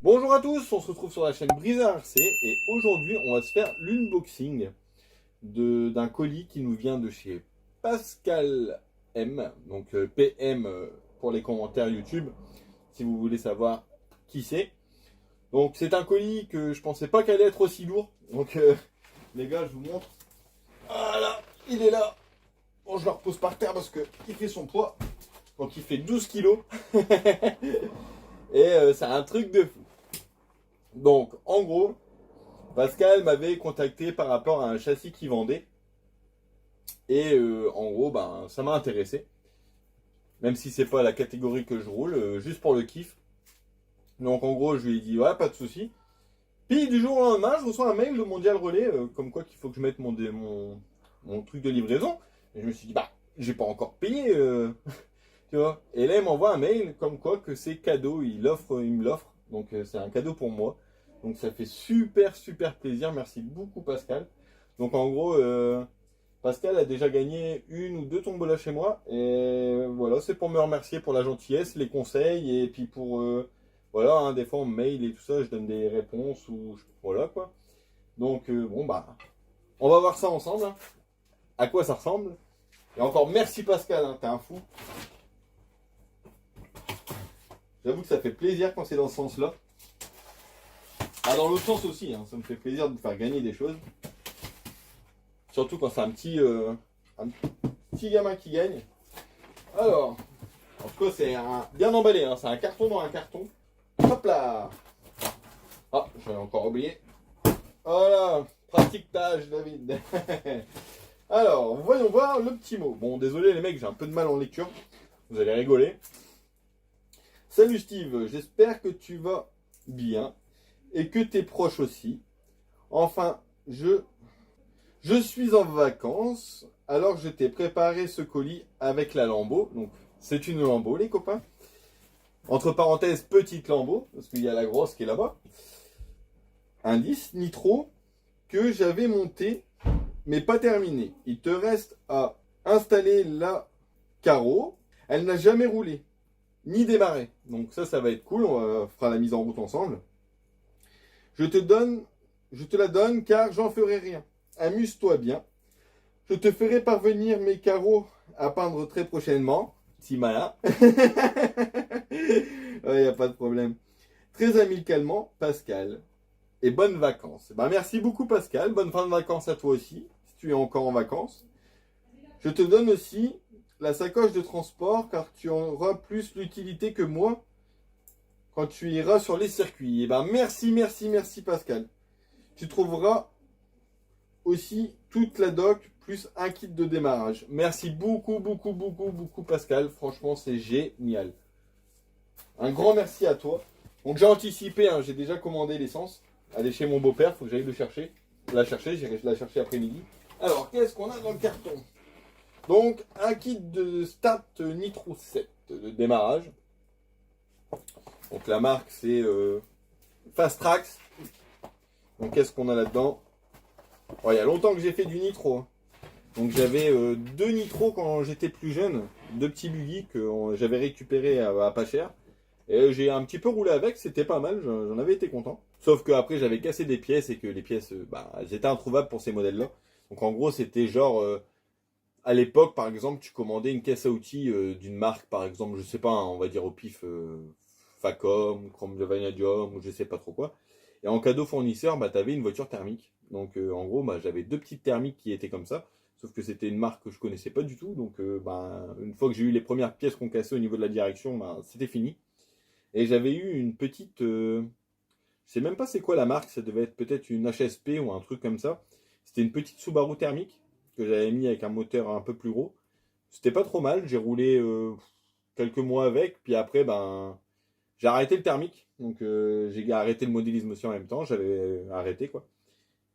Bonjour à tous, on se retrouve sur la chaîne Briseur RC et aujourd'hui on va se faire l'unboxing d'un colis qui nous vient de chez Pascal M, donc PM pour les commentaires YouTube si vous voulez savoir qui c'est. Donc c'est un colis que je pensais pas qu'elle allait être aussi lourd, donc les gars je vous montre. Voilà, il est là. Bon, je le repose par terre parce qu'il fait son poids, donc il fait 12 kilos et c'est un truc de fou. Donc, en gros, Pascal m'avait contacté par rapport à un châssis qu'il vendait. Et en gros, ben, ça m'a intéressé. Même si c'est pas la catégorie que je roule, juste pour le kiff. Donc, en gros, je lui ai dit, ouais, pas de souci. Puis, du jour au lendemain, je reçois un mail de Mondial Relais, comme quoi qu'il faut que je mette mon truc de livraison. Et je me suis dit, bah, j'ai pas encore payé, tu vois. Et là, il m'envoie un mail, comme quoi que c'est cadeau, il me l'offre. Donc, c'est un cadeau pour moi. Donc ça fait super plaisir, merci beaucoup Pascal. Donc en gros, Pascal a déjà gagné une ou deux tombolas chez moi. Et voilà, c'est pour me remercier pour la gentillesse, les conseils. Et puis pour, voilà, hein, des fois on me mail et tout ça, je donne des réponses ou voilà quoi. Donc bon bah, on va voir ça ensemble, hein, à quoi ça ressemble. Et encore merci Pascal, hein, t'es un fou. J'avoue que ça fait plaisir quand c'est dans ce sens-là. Ah, dans l'autre sens aussi, hein, ça me fait plaisir de vous faire gagner des choses. Surtout quand c'est un petit gamin qui gagne. Alors, en tout cas, c'est bien emballé, hein, c'est un carton dans un carton. Hop là. Ah, j'avais encore oublié. Voilà, pratique tâche, David. Alors, voyons voir le petit mot. Bon, désolé les mecs, j'ai un peu de mal en lecture. Vous allez rigoler. Salut Steve, j'espère que tu vas bien et que tes proches aussi. Enfin, je suis en vacances, alors je t'ai préparé ce colis avec la Lambo. Donc, c'est une Lambo, les copains. Entre parenthèses, petite Lambo, parce qu'il y a la grosse qui est là-bas. Indice, nitro, que j'avais monté, mais pas terminé. Il te reste à installer la carreau. Elle n'a jamais roulé, ni démarré. Donc ça va être cool, on fera la mise en route ensemble. Je te la donne car j'en ferai rien. Amuse-toi bien. Je te ferai parvenir mes carreaux à peindre très prochainement. Si malin. Il n'y a pas de problème. Très amicalement, Pascal. Et bonnes vacances. Bah, merci beaucoup, Pascal. Bonne fin de vacances à toi aussi, si tu es encore en vacances. Je te donne aussi la sacoche de transport, car tu auras plus l'utilité que moi quand tu iras sur les circuits. Et ben, merci, Pascal. Tu trouveras aussi toute la doc plus un kit de démarrage. Merci beaucoup, Pascal. Franchement, c'est génial. Un grand merci à toi. Donc j'ai anticipé, hein, j'ai déjà commandé l'essence. Elle est chez mon beau-père, faut que j'aille la chercher, j'irai la chercher après-midi. Alors, qu'est-ce qu'on a dans le carton? Donc, un kit de Start Nitro 7 de démarrage. Donc la marque c'est Fast Tracks. Donc qu'est-ce qu'on a là-dedans? Oh, il y a longtemps que j'ai fait du nitro. Hein. Donc j'avais deux nitros quand j'étais plus jeune, deux petits buggy que j'avais récupérés à pas cher. Et j'ai un petit peu roulé avec, c'était pas mal, j'en avais été content. Sauf qu'après j'avais cassé des pièces et que les pièces, bah, elles étaient introuvables pour ces modèles-là. Donc en gros c'était genre, à l'époque par exemple tu commandais une caisse à outils d'une marque par exemple, je sais pas, hein, on va dire au pif Facom, Chrome Vanadium ou je sais pas trop quoi. Et en cadeau fournisseur, bah, t'avais une voiture thermique. Donc en gros, bah, j'avais deux petites thermiques qui étaient comme ça. Sauf que c'était une marque que je connaissais pas du tout. Donc bah, une fois que j'ai eu les premières pièces qu'on cassait au niveau de la direction, bah, c'était fini. Et j'avais eu une petite... je sais même pas c'est quoi la marque. Ça devait être peut-être une HSP ou un truc comme ça. C'était une petite Subaru thermique que j'avais mis avec un moteur un peu plus gros. C'était pas trop mal. J'ai roulé quelques mois avec. Puis après, ben... j'ai arrêté le thermique, donc j'ai arrêté le modélisme aussi en même temps, j'avais arrêté quoi.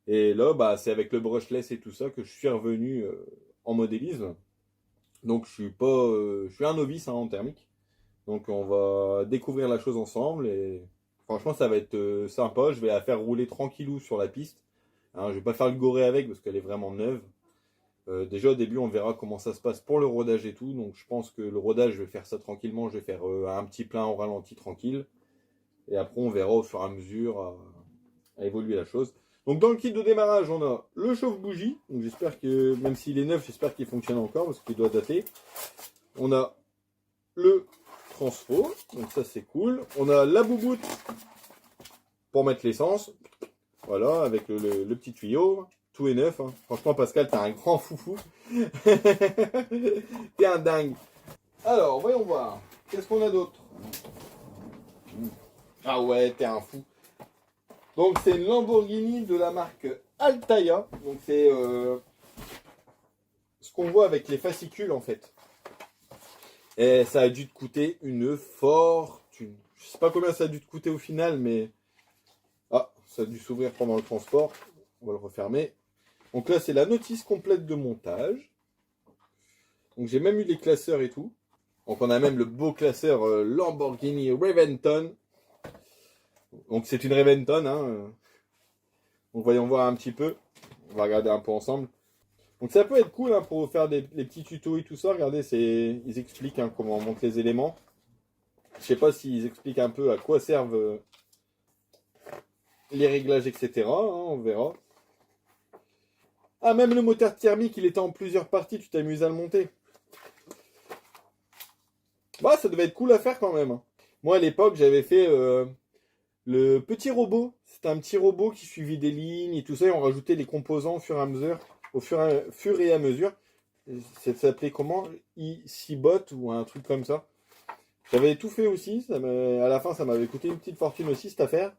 Et là, bah, c'est avec le brushless et tout ça que je suis revenu en modélisme. Donc je suis un novice hein, en thermique. Donc on va découvrir la chose ensemble et franchement ça va être sympa. Je vais la faire rouler tranquillou sur la piste. Hein, je vais pas faire le goré avec parce qu'elle est vraiment neuve. Déjà au début on verra comment ça se passe pour le rodage et tout. Donc je pense que le rodage je vais faire ça tranquillement. Je vais faire un petit plein au ralenti tranquille. Et après, on verra au fur et à mesure à évoluer la chose. Donc dans le kit de démarrage, on a le chauffe-bougie. Donc j'espère que, même s'il est neuf, j'espère qu'il fonctionne encore parce qu'il doit dater. On a le transfo, donc ça c'est cool. On a la bouboute pour mettre l'essence. Voilà, avec le petit tuyau. Tout est neuf. Hein. Franchement, Pascal, t'es un grand foufou. T'es un dingue. Alors, voyons voir. Qu'est-ce qu'on a d'autre? Ah ouais, t'es un fou. Donc c'est une Lamborghini de la marque Altaia. Donc c'est ce qu'on voit avec les fascicules en fait. Et ça a dû te coûter une fortune. Je sais pas combien ça a dû te coûter au final, mais... Ah, ça a dû s'ouvrir pendant le transport. On va le refermer. Donc là, c'est la notice complète de montage. Donc j'ai même eu les classeurs et tout. Donc on a même le beau classeur Lamborghini Reventon. Donc c'est une Reventon. Hein. Donc voyons voir un petit peu. On va regarder un peu ensemble. Donc ça peut être cool hein, pour faire les petits tutos et tout ça. Regardez, ils expliquent hein, comment on monte les éléments. Je sais pas s'ils expliquent un peu à quoi servent les réglages, etc. Hein, on verra. Ah, même le moteur thermique, il était en plusieurs parties. Tu t'amuses à le monter. Bah, ça devait être cool à faire quand même. Hein. Moi, à l'époque, j'avais fait le petit robot. C'était un petit robot qui suivait des lignes et tout ça. Et on rajoutait les composants au fur et à mesure. Au fur et à mesure. Ça s'appelait comment? E-Cbot ou un truc comme ça. J'avais tout fait aussi. À la fin, ça m'avait coûté une petite fortune aussi cette affaire.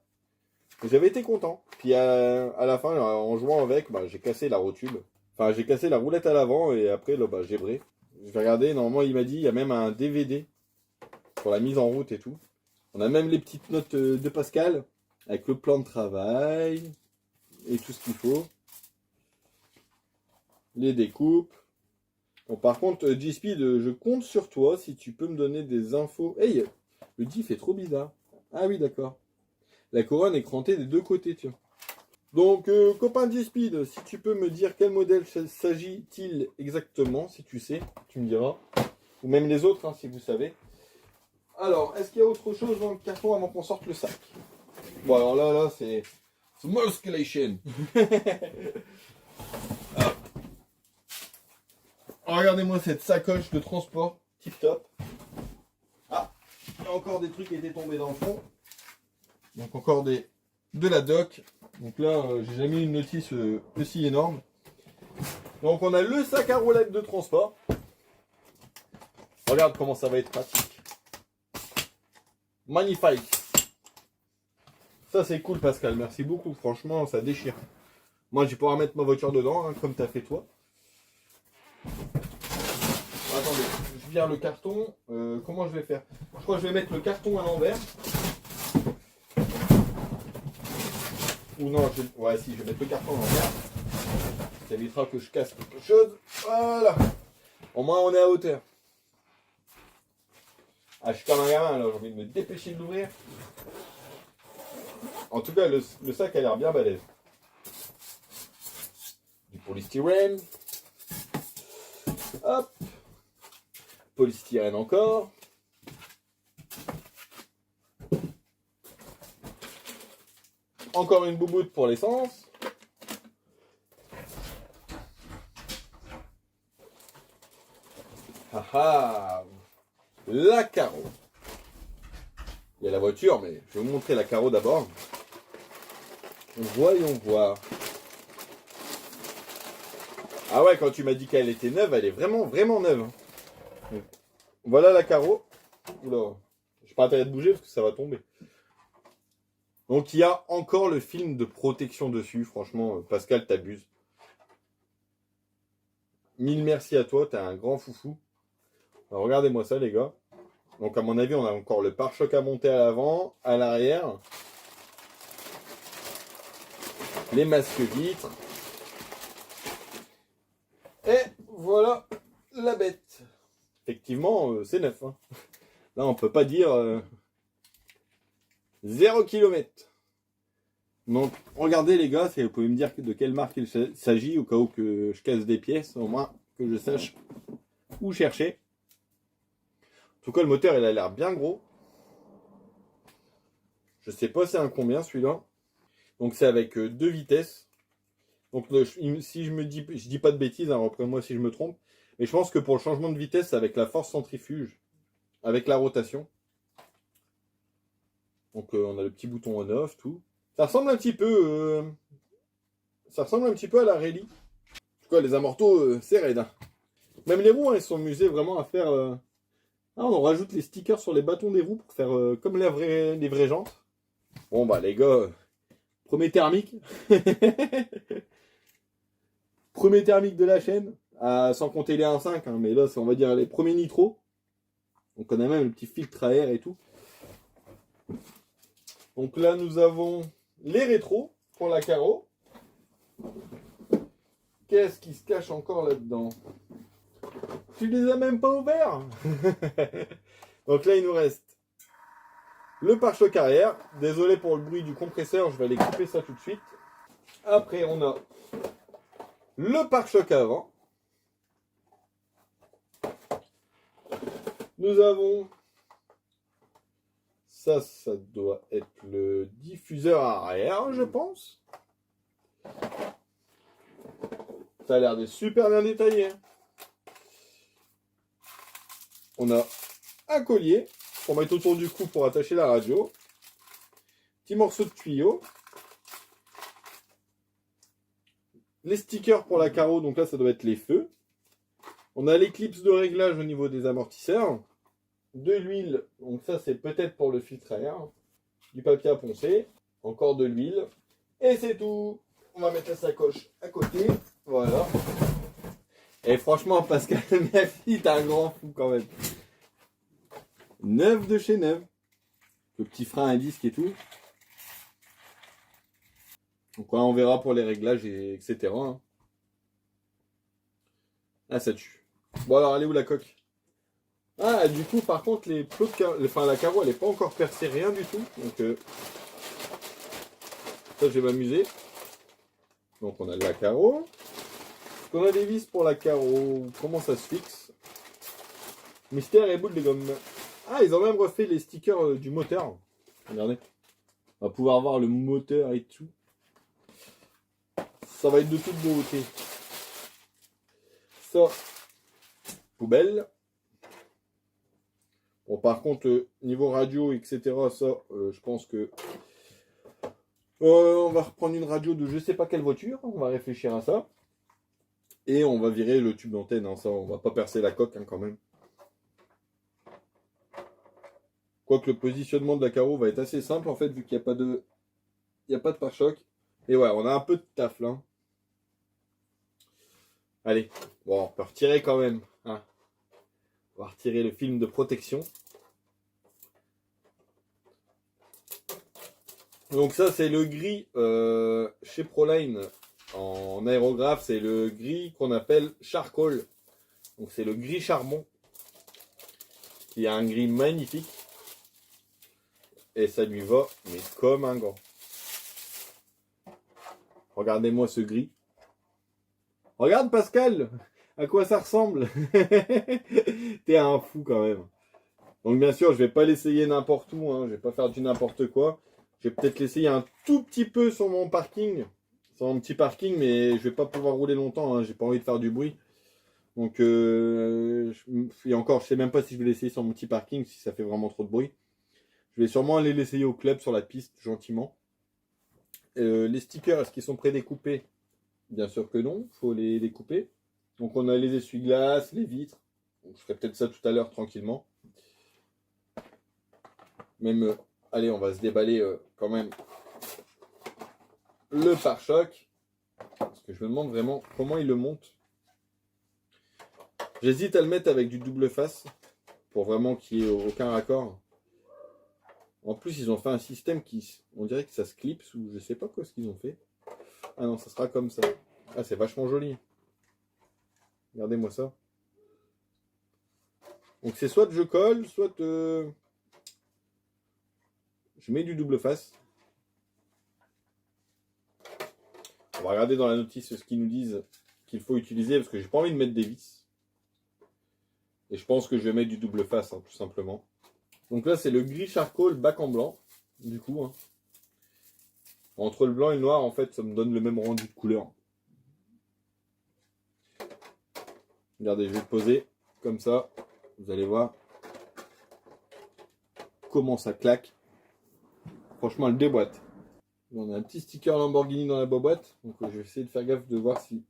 J'avais été content. Puis à la fin, en jouant avec, bah, j'ai cassé la rotule. Enfin, j'ai cassé la roulette à l'avant et après, là, bah, j'ai bré. Je vais regarder. Normalement, il m'a dit, il y a même un DVD pour la mise en route et tout. On a même les petites notes de Pascal avec le plan de travail et tout ce qu'il faut. Les découpes. Bon, par contre, G-Speed, je compte sur toi si tu peux me donner des infos. Hey, le diff est trop bizarre. Ah oui, d'accord. La couronne est crantée des deux côtés, tiens. Donc, copain G-Speed, si tu peux me dire quel modèle s'agit-il exactement, si tu sais, tu me diras. Ou même les autres, hein, si vous savez. Alors, est-ce qu'il y a autre chose dans le carton avant qu'on sorte le sac? Bon, alors là, c'est... Musculation. Regardez-moi cette sacoche de transport, tip top. Ah, il y a encore des trucs qui étaient tombés dans le fond. Donc encore de la doc. Donc là, j'ai jamais eu une notice aussi énorme. Donc on a le sac à roulettes de transport. Regarde comment ça va être pratique. Magnifique. Ça c'est cool Pascal, merci beaucoup. Franchement, ça déchire. Moi, je vais pouvoir mettre ma voiture dedans, hein, comme tu as fait toi. Attendez, je vire le carton. Comment je vais faire? Je crois que je vais mettre le carton à l'envers. Ou non, ouais, si, je vais mettre le carton à l'envers. Ça évitera que je casse quelque chose. Voilà. Au moins, on est à hauteur. Ah, je suis comme un gamin, là, j'ai envie de me dépêcher de l'ouvrir. En tout cas, le sac a l'air bien balèze. Du polystyrène. Hop. Polystyrène encore. Encore une bouboute pour l'essence. Haha. La carreau. Il y a la voiture, mais je vais vous montrer la carreau d'abord. Voyons voir. Ah ouais, quand tu m'as dit qu'elle était neuve, elle est vraiment, vraiment neuve. Voilà la carreau. Oula, j'ai pas intérêt de bouger parce que ça va tomber. Donc il y a encore le film de protection dessus. Franchement, Pascal, t'abuses. Mille merci à toi, t'es un grand foufou. Alors, regardez-moi ça, les gars. Donc à mon avis, on a encore le pare-choc à monter à l'avant, à l'arrière. Les masques vitres. Et voilà la bête. Effectivement, c'est neuf. Hein. Là, on peut pas dire 0 km. Donc, regardez les gars, vous pouvez me dire de quelle marque il s'agit, au cas où que je casse des pièces, au moins que je sache où chercher. En tout cas, le moteur, il a l'air bien gros. Je sais pas c'est un combien celui-là. Donc c'est avec 2 vitesses. Donc si je dis pas de bêtises, hein, reprenez-moi si je me trompe. Mais je pense que pour le changement de vitesse, c'est avec la force centrifuge, avec la rotation. Donc on a le petit bouton on-off, tout. Ça ressemble un petit peu, à la rallye. En tout cas, les amortos, c'est raide. Hein. Même les roues, hein, ils sont amusés vraiment à faire. Ah, on rajoute les stickers sur les bâtons des roues pour faire comme les vraies jantes. Bon bah les gars, premier thermique. Premier thermique de la chaîne, sans compter les 1.5, hein, mais là c'est on va dire les premiers nitros. Donc on a même le petit filtre à air et tout. Donc là nous avons les rétros pour la carreau. Qu'est-ce qui se cache encore là-dedans? Tu les as même pas ouverts. Donc là il nous reste le pare-choc arrière. Désolé pour le bruit du compresseur, je vais aller couper ça tout de suite. Après on a le pare-choc avant. Nous avons ça doit être le diffuseur arrière, je pense. Ça a l'air de super bien détaillé. On a un collier pour mettre autour du cou pour attacher la radio. Petit morceau de tuyau. Les stickers pour la carreau, donc là ça doit être les feux. On a l'éclipse de réglage au niveau des amortisseurs. De l'huile, donc ça c'est peut-être pour le filtre à air. Du papier à poncer. Encore de l'huile. Et c'est tout. On va mettre la sacoche à côté. Voilà. Et franchement, Pascal, ma fille, t'es un grand fou quand même. Neuf de chez Neuf. Le petit frein à disque et tout. Donc ouais, on verra pour les réglages, etc. Hein. Ah, ça tue. Bon alors, elle est où la coque? Ah, du coup, par contre, la carreau, elle n'est pas encore percée, rien du tout. Donc, ça, je vais m'amuser. Donc, on a la carreau. On a des vis pour la carreau. Comment ça se fixe? Mystère et boule de gomme. Ah, ils ont même refait les stickers du moteur. Regardez. On va pouvoir voir le moteur et tout. Ça va être de toute beauté. Ça, poubelle. Bon, par contre, niveau radio, etc., ça, je pense que on va reprendre une radio de je sais pas quelle voiture. On va réfléchir à ça. Et on va virer le tube d'antenne. Hein, ça, on va pas percer la coque hein, quand même. Quoique le positionnement de la carreau va être assez simple en fait, vu qu'il n'y a pas de pare-choc. Et ouais, on a un peu de taf là. Allez, bon, on peut retirer quand même. Hein. On va retirer le film de protection. Donc ça, c'est le gris chez Proline en aérographe. C'est le gris qu'on appelle charcoal. Donc c'est le gris charbon. Qui a un gris magnifique. Et ça lui va, mais comme un gant. Regardez-moi ce gris. Regarde Pascal, à quoi ça ressemble. T'es un fou quand même. Donc bien sûr, je vais pas l'essayer n'importe où, hein. Je vais pas faire du n'importe quoi. Je vais peut-être l'essayer un tout petit peu sur mon parking, sur mon petit parking, mais je vais pas pouvoir rouler longtemps. Hein. J'ai pas envie de faire du bruit. Donc et encore, je sais même pas si je vais l'essayer sur mon petit parking, si ça fait vraiment trop de bruit. Je vais sûrement aller l'essayer au club sur la piste, gentiment. Les stickers, est-ce qu'ils sont prédécoupés? Bien sûr que non, il faut les découper. Donc on a les essuie-glaces, les vitres. Donc, je ferai peut-être ça tout à l'heure tranquillement. Même, allez, on va se déballer quand même le pare-choc. Parce que je me demande vraiment comment il le monte. J'hésite à le mettre avec du double face. Pour vraiment qu'il n'y ait aucun raccord. En plus, ils ont fait un système qui, on dirait que ça se clipse ou je sais pas quoi ce qu'ils ont fait. Ah non, ça sera comme ça. Ah, c'est vachement joli. Regardez-moi ça. Donc c'est soit je colle, soit je mets du double face. On va regarder dans la notice ce qu'ils nous disent qu'il faut utiliser parce que j'ai pas envie de mettre des vis. Et je pense que je vais mettre du double face, hein, tout simplement. Donc là, c'est le gris charcoal bac en blanc. du coup. Hein. Entre le blanc et le noir, en fait, ça me donne le même rendu de couleur. Regardez, je vais le poser comme ça. Vous allez voir comment ça claque. Franchement, elle déboîte. On a un petit sticker Lamborghini dans la boîte. Donc, je vais essayer de faire gaffe de voir si...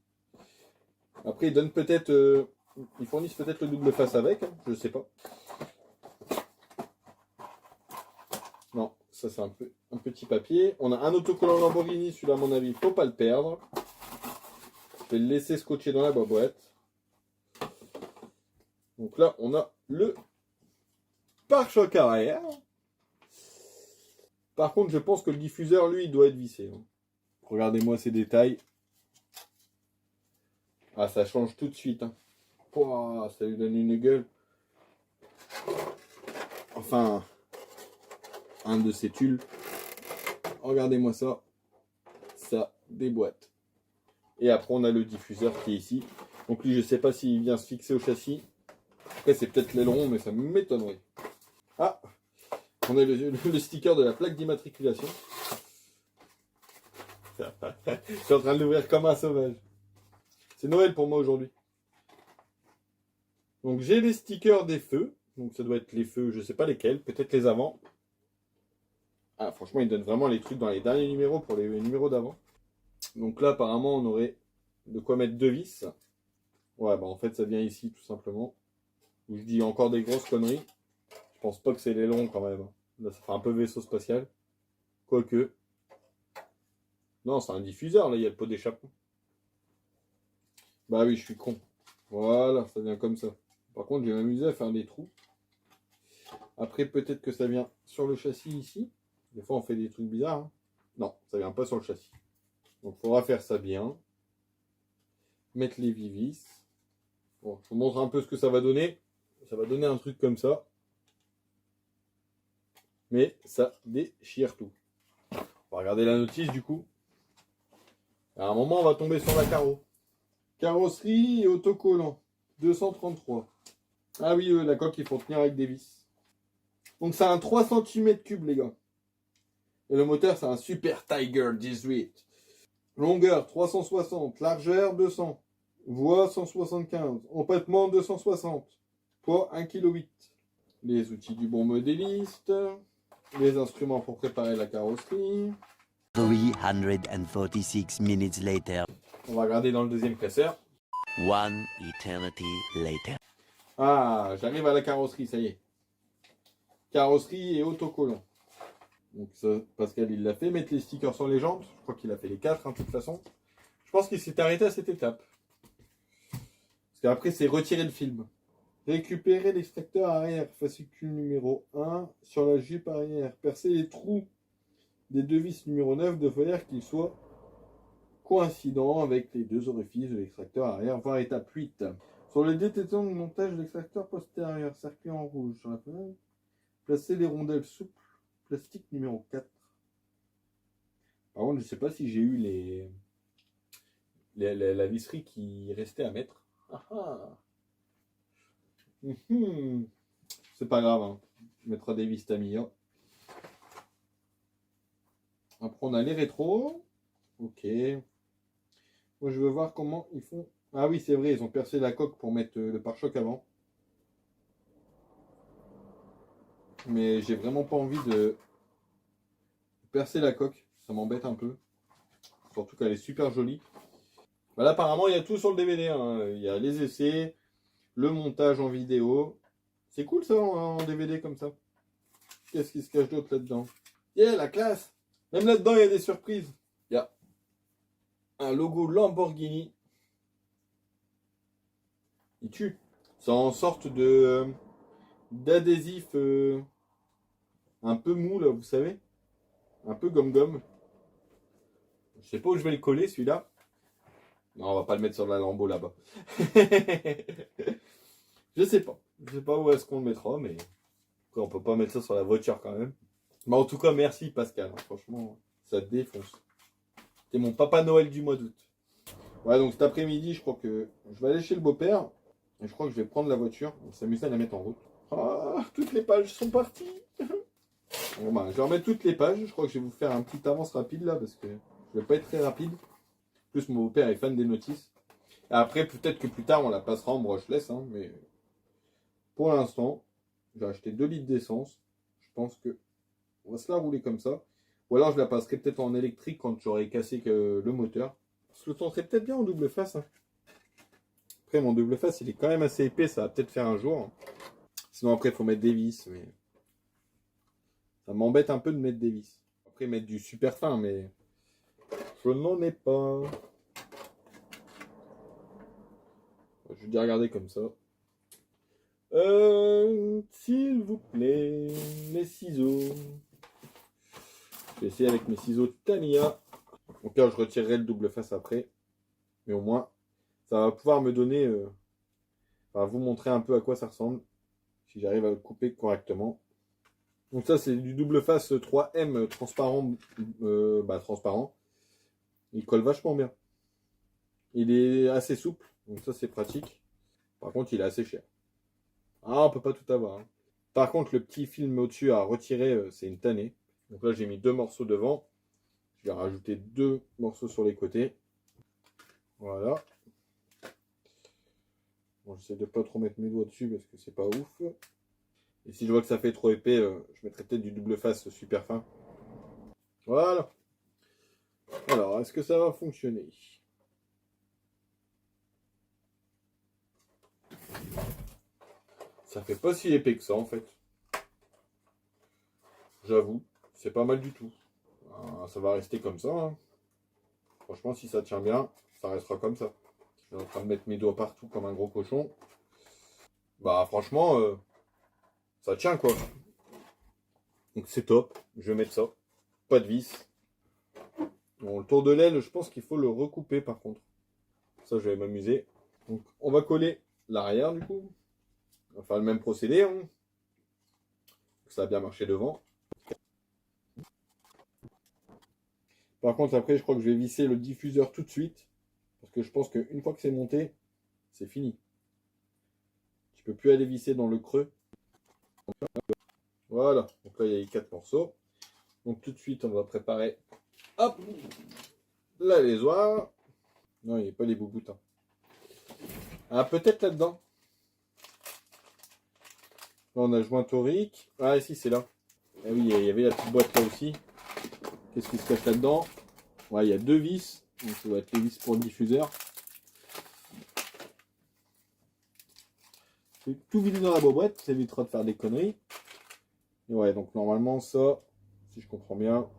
Après, ils donnent peut-être... Ils fournissent peut-être le double face avec. Hein, je sais pas. Non, ça c'est un petit papier. On a un autocollant Lamborghini. Celui-là, à mon avis, il ne faut pas le perdre. Je vais le laisser scotcher dans la boîte. Donc là, on a le pare-choc arrière. Par contre, je pense que le diffuseur, lui, il doit être vissé. Hein. Regardez-moi ces détails. Ah, ça change tout de suite. Hein. Pouah, ça lui donne une gueule. Enfin, un de ces tulles. Regardez-moi ça. Ça déboîte. Et après, on a le diffuseur qui est ici. Donc lui, je ne sais pas s'il vient se fixer au châssis. Après, c'est peut-être l'aileron, mais ça m'étonnerait. Ah, on a le sticker de la plaque d'immatriculation. Je suis en train de l'ouvrir comme un sauvage. C'est Noël pour moi aujourd'hui. Donc j'ai les stickers des feux. Donc ça doit être les feux, je ne sais pas lesquels, peut-être les avant. Ah, franchement, ils donnent vraiment les trucs dans les derniers numéros pour les numéros d'avant. Donc là, apparemment, on aurait de quoi mettre 2 vis. Ouais, bah en fait, ça vient ici, tout simplement. Où je dis encore des grosses conneries. Je pense pas que c'est l'aileron quand même. Là, ça fait un peu vaisseau spatial. Quoique. Non, c'est un diffuseur, là, il y a le pot d'échappement. Bah oui, je suis con. Voilà, ça vient comme ça. Par contre, j'ai m'amusé à faire des trous. Après, peut-être que ça vient sur le châssis ici. Des fois, on fait des trucs bizarres. Hein. Non, ça vient pas sur le châssis. Donc, il faudra faire ça bien. Mettre les vis. Bon, je vous montre un peu ce que ça va donner. Ça va donner un truc comme ça. Mais ça déchire tout. On va regarder la notice du coup. À un moment, on va tomber sur la carreau. Carrosserie et autocollant. 233. Ah oui, la coque, il faut tenir avec des vis. Donc, c'est un 3 cm3, les gars. Et le moteur, c'est un Super Tiger 18. Longueur 360. Largeur 200. Voie 175. Empattement 260. Poids 1,8 kg. Les outils du bon modéliste. Les instruments pour préparer la carrosserie. 346 minutes later. On va regarder dans le deuxième classeur. One eternity later. Ah, j'arrive à la carrosserie, ça y est. Carrosserie et autocollant. Donc ça, Pascal, il l'a fait. Mettre les stickers sur les jantes. Je crois qu'il a fait les 4, hein, de toute façon. Je pense qu'il s'est arrêté à cette étape. Parce qu'après, c'est retirer le film. Récupérer l'extracteur arrière, fascicule numéro 1 sur la jupe arrière. Percer les trous des 2 vis numéro 9 de façon qu'ils soient coïncidents avec les 2 orifices de l'extracteur arrière, voire étape 8. Sur le détecteur de montage de l'extracteur postérieur, circuit en rouge sur la fenêtre, placer les rondelles souples, plastique numéro 4. Par contre, je ne sais pas si j'ai eu la visserie qui restait à mettre. Ah ah. C'est pas grave, hein. On mettra des vis Tamiya. Après, on a les rétros. Ok. Moi, je veux voir comment ils font. Ah oui, c'est vrai, ils ont percé la coque pour mettre le pare-choc avant. Mais j'ai vraiment pas envie de percer la coque. Ça m'embête un peu. Surtout qu'elle est super jolie. Voilà, apparemment, il y a tout sur le DVD. Hein. Il y a les essais, le montage en vidéo. C'est cool ça en DVD comme ça. Qu'est-ce qui se cache d'autre là-dedans? Yeah, la classe! Même là-dedans, il y a des surprises. Il y a un logo Lamborghini. Il tue. C'est en sorte d'adhésif un peu mou là, vous savez. Un peu gomme-gomme. Je sais pas où je vais le coller celui-là. Non, on va pas le mettre sur la Lambo là-bas. Je sais pas. Je sais pas où est-ce qu'on le mettra, mais on peut pas mettre ça sur la voiture quand même. Mais en tout cas, merci Pascal. Franchement, ça défonce. T'es mon papa Noël du mois d'août. Ouais, donc cet après-midi, je crois que je vais aller chez le beau-père. Et je crois que je vais prendre la voiture. On s'amuser à la mettre en route. Ah, toutes les pages sont parties. Bon, bah, je vais remettre toutes les pages. Je crois que je vais vous faire un petit avance rapide là parce que je vais pas être très rapide. En plus, mon beau-père est fan des notices. Et après, peut-être que plus tard, on la passera en brushless. Hein, mais pour l'instant, j'ai acheté 2 litres d'essence. Je pense que on va se la rouler comme ça. Ou alors, je la passerai peut-être en électrique quand j'aurai cassé que le moteur. Je le tenterai peut-être bien en double face. Hein. Après, mon double face, il est quand même assez épais. Ça va peut-être faire un jour. Sinon, après, il faut mettre des vis. Mais ça m'embête un peu de mettre des vis. Après, mettre du super fin, mais je n'en ai pas. Je vais déjà regarder comme ça. S'il vous plaît, mes ciseaux. Je vais essayer avec mes ciseaux Tamiya. Donc là, je retirerai le double face après. Mais au moins, ça va pouvoir me donner... enfin, vous montrer un peu à quoi ça ressemble. Si j'arrive à le couper correctement. Donc ça, c'est du double face 3M transparent. Transparent. Il colle vachement bien. Il est assez souple. Donc ça, c'est pratique. Par contre, il est assez cher. Ah, on peut pas tout avoir. Hein. Par contre, le petit film au-dessus à retirer, c'est une tannée. Donc là, j'ai mis 2 morceaux devant. Je vais rajouter 2 morceaux sur les côtés. Voilà. Bon, j'essaie de pas trop mettre mes doigts dessus parce que c'est pas ouf. Et si je vois que ça fait trop épais, je mettrai peut-être du double face super fin. Voilà. Alors, est-ce que ça va fonctionner? Ça fait pas si épais que ça en fait. J'avoue, c'est pas mal du tout. Ça va rester comme ça. Hein. Franchement, si ça tient bien, ça restera comme ça. Je suis en train de mettre mes doigts partout comme un gros cochon. Bah franchement, ça tient quoi. Donc c'est top. Je vais mettre ça. Pas de vis. Bon, le tour de l'aile, je pense qu'il faut le recouper par contre. Ça, je vais m'amuser. Donc on va coller l'arrière du coup. On va faire le même procédé. Hein. Ça a bien marché devant. Par contre, après, je crois que je vais visser le diffuseur tout de suite. Parce que je pense qu'une fois que c'est monté, c'est fini. Tu peux plus aller visser dans le creux. Voilà. Donc là, il y a les 4 morceaux. Donc tout de suite, on va préparer. Hop, la lésoire. Non, il n'y a pas les bouts-boutins. Ah, peut-être là-dedans. Là, on a joint torique. Ah, si, c'est là. Ah oui, il y avait la petite boîte là aussi. Qu'est-ce qui se cache là-dedans? Ouais, il y a 2 vis. Donc ça va être les vis pour le diffuseur. Je vais tout vider dans la boîte, ça évitera de faire des conneries. Et ouais, donc normalement, ça, si je comprends bien,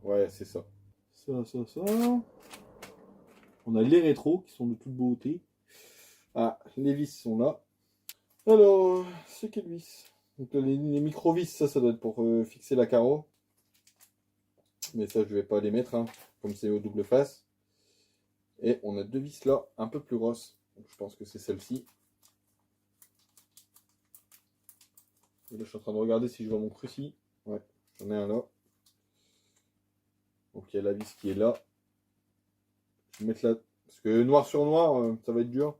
ouais, c'est ça. Ça. On a les rétros qui sont de toute beauté. Ah, les vis sont là. Alors, c'est quelle vis? Donc les micro-vis, ça doit être pour fixer la carreau. Mais ça, je vais pas les mettre, hein, comme c'est au double face. Et on a 2 vis là, un peu plus grosses. Donc je pense que c'est celle-ci. Et là, je suis en train de regarder si je vois mon cruci. Ouais, j'en ai un là. Donc il y a la vis qui est là. Je vais mettre là. Parce que noir sur noir, ça va être dur.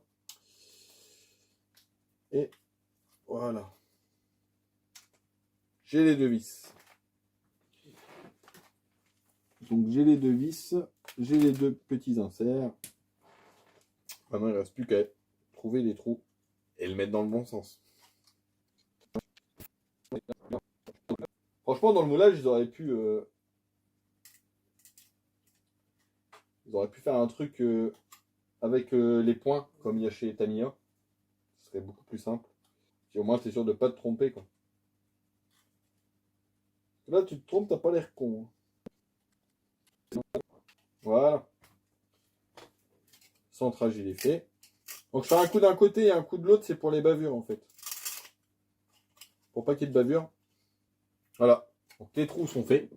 Et voilà. J'ai les 2 vis. Donc j'ai les 2 vis. J'ai les 2 petits inserts. Maintenant, il ne reste plus qu'à trouver les trous et le mettre dans le bon sens. Franchement, dans le moulage, ils auraient pu faire un truc avec les points, comme il y a chez Tamiya. Ce serait beaucoup plus simple. Et au moins, tu es sûr de ne pas te tromper. Quoi. Là, tu te trompes, t'as pas l'air con. Hein. Voilà. Centrage, il est fait. Donc, je fais un coup d'un côté et un coup de l'autre, c'est pour les bavures, en fait. Pour pas qu'il y ait de bavures. Voilà. Donc, les trous sont faits.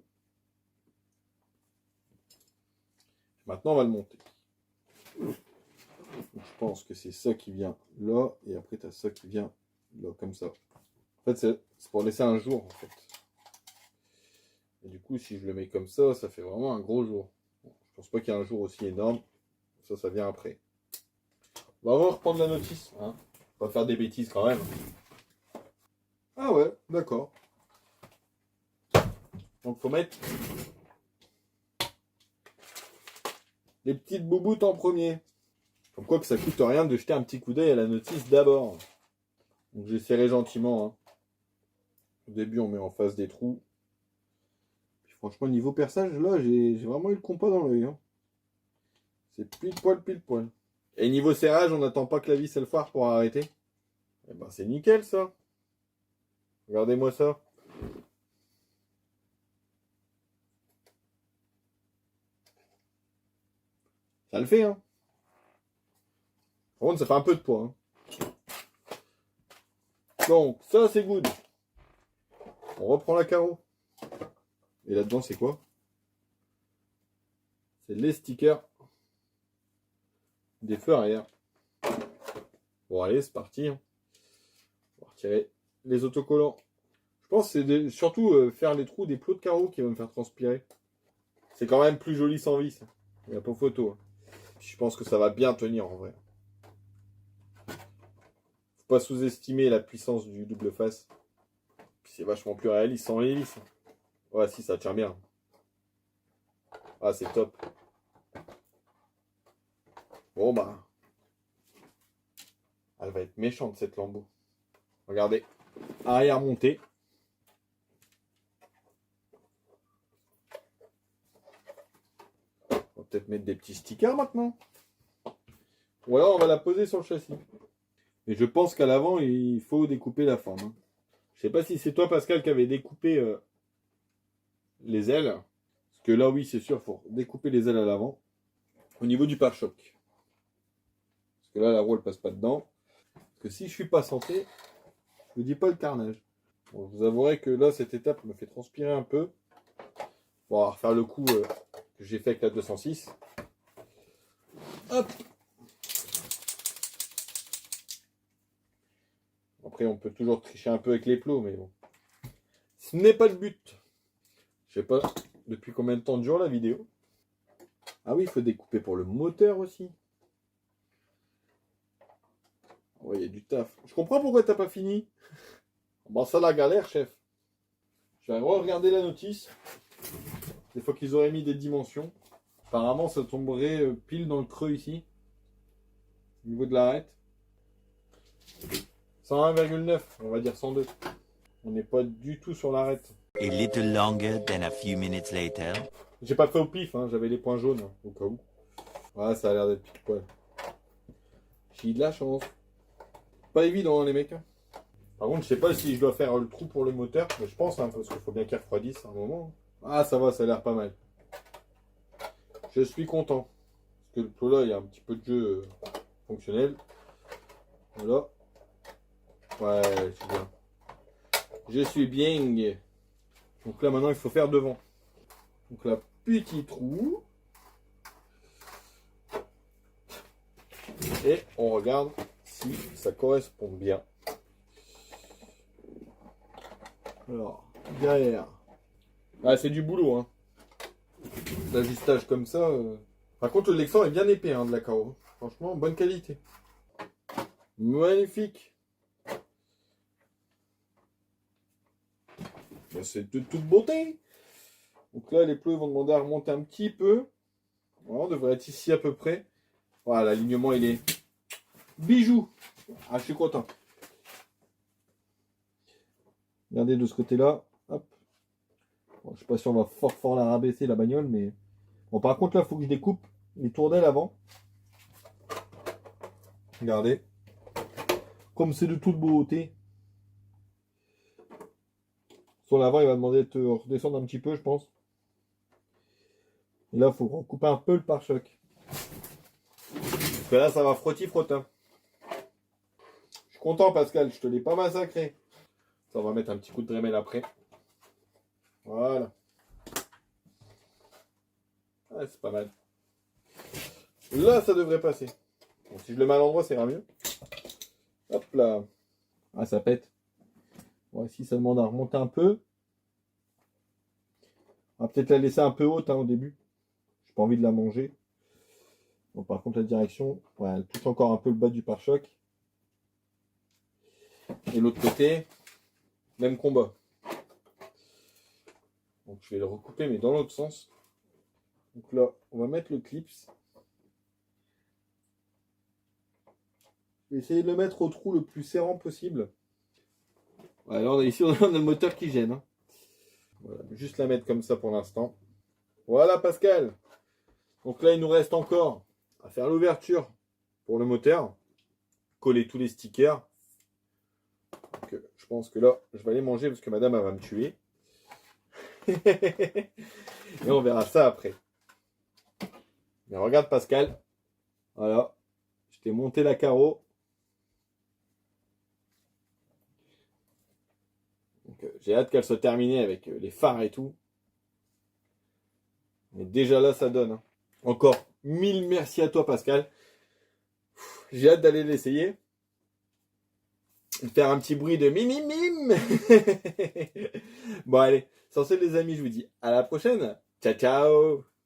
Maintenant, on va le monter. Donc, je pense que c'est ça qui vient là. Et après, tu as ça qui vient là, comme ça. En fait, c'est pour laisser un jour, en fait. Et du coup, si je le mets comme ça fait vraiment un gros jour. Bon, je pense pas qu'il y ait un jour aussi énorme. Ça vient après. On va reprendre la notice. Hein. On va faire des bêtises quand même. Ah ouais, d'accord. Donc faut mettre les petites bouboutes en premier. Comme quoi que ça coûte rien de jeter un petit coup d'œil à la notice d'abord. Donc j'essaierai gentiment. Hein. Au début on met en face des trous. Puis franchement niveau perçage là j'ai vraiment eu le compas dans l'œil. Hein. C'est pile poil. Et niveau serrage on n'attend pas que la vis elle foire pour arrêter. Et ben c'est nickel ça. Regardez-moi ça. Ça le fait hein. Par contre ça fait un peu de poids. Hein. Donc ça c'est good. On reprend la carreau. Et là-dedans c'est quoi? C'est les stickers des feux arrière. Bon allez c'est parti. Hein. On va retirer les autocollants. Je pense que c'est surtout faire les trous des plots de carreaux qui vont me faire transpirer. C'est quand même plus joli sans vis. Il n'y a pas photo. Hein. Je pense que ça va bien tenir en vrai. Faut pas sous-estimer la puissance du double face. Puis c'est vachement plus réaliste sans les vis. Ouais si ça tient bien. Ah c'est top. Bon bah. Elle va être méchante cette lambeau. Regardez. Arrière montée. On va peut-être mettre des petits stickers maintenant. Ou alors on va la poser sur le châssis. Et je pense qu'à l'avant il faut découper la forme. Hein. Je sais pas si c'est toi Pascal qui avait découpé les ailes. Parce que là oui c'est sûr, il faut découper les ailes à l'avant. Au niveau du pare-choc. Parce que là la roue elle passe pas dedans. Parce que si je suis pas santé, je vous dis pas le carnage. Bon, je vous avouerai que là cette étape me fait transpirer un peu. On va refaire le coup que j'ai fait avec la 206. Hop. Après on peut toujours tricher un peu avec les plots, mais bon. Ce n'est pas le but. Je sais pas depuis combien de temps dure la vidéo. Ah oui, il faut découper pour le moteur aussi. Ouais, il y a du taf. Je comprends pourquoi t'as pas fini. Bon, ça la galère, chef. Je vais regarder la notice. Des fois qu'ils auraient mis des dimensions. Apparemment, ça tomberait pile dans le creux ici. Au niveau de l'arête. 101,9, on va dire 102. On n'est pas du tout sur l'arête. A little longer than a few minutes later. J'ai pas fait au pif, hein, j'avais les points jaunes, au cas où. Ouais, ça a l'air d'être pile poil. J'ai eu de la chance. Pas évident, hein, les mecs. Par contre, je sais pas si je dois faire le trou pour le moteur. Mais je pense, hein, parce qu'il faut bien qu'il refroidisse à un moment. Ah, ça va, ça a l'air pas mal. Je suis content. Parce que le plot là, il y a un petit peu de jeu fonctionnel. Voilà. Ouais, je suis bien. Je suis bien. Donc là, maintenant, il faut faire devant. Donc là, petit trou. Et on regarde si ça correspond bien. Alors, derrière. Ah, c'est du boulot, hein. L'ajustage comme ça. Par contre, le Lexan est bien épais, hein, de la carreau. Franchement, bonne qualité. Magnifique. Ben, c'est de toute beauté. Donc là, les plots vont demander à remonter un petit peu. Voilà, on devrait être ici à peu près. Voilà, l'alignement, il est bijou. Ah, je suis content. Regardez de ce côté-là. Hop. Bon, je sais pas si on va fort la rabaisser, la bagnole, mais... Bon, par contre, là, il faut que je découpe les tournelles avant. Regardez. Comme c'est de toute beauté. Sur l'avant, il va demander de redescendre un petit peu, je pense. Et là, il faut recouper un peu le pare-choc. Parce que là, ça va frotti-frottin. Je suis content, Pascal. Je te l'ai pas massacré. Ça, on va mettre un petit coup de Dremel après. Voilà. Ah, c'est pas mal. Là, ça devrait passer. Bon, si je le mets à l'endroit, ça ira mieux. Hop là. Ah, ça pète. Bon, ici, ça demande à remonter un peu. On va peut-être la laisser un peu haute, hein, au début. J'ai pas envie de la manger. Bon, par contre, la direction, ouais, elle touche encore un peu le bas du pare-choc. Et l'autre côté, même combat. Donc je vais le recouper, mais dans l'autre sens. Donc là, on va mettre le clips. Je vais essayer de le mettre au trou le plus serrant possible. Ouais, alors ici, on a le moteur qui gêne. Hein. Voilà, juste la mettre comme ça pour l'instant. Voilà, Pascal. Donc là, il nous reste encore à faire l'ouverture pour le moteur. Coller tous les stickers. Donc, je pense que là, je vais aller manger parce que madame, elle va me tuer. Et on verra ça après. Mais regarde, Pascal. Voilà. Je t'ai monté la carreau. J'ai hâte qu'elle soit terminée avec les phares et tout. Mais déjà là, ça donne. Hein. Encore 1000 merci à toi, Pascal. J'ai hâte d'aller l'essayer. Faire un petit bruit de mim mim mim. Bon allez, sur ce les amis, je vous dis à la prochaine. Ciao ciao.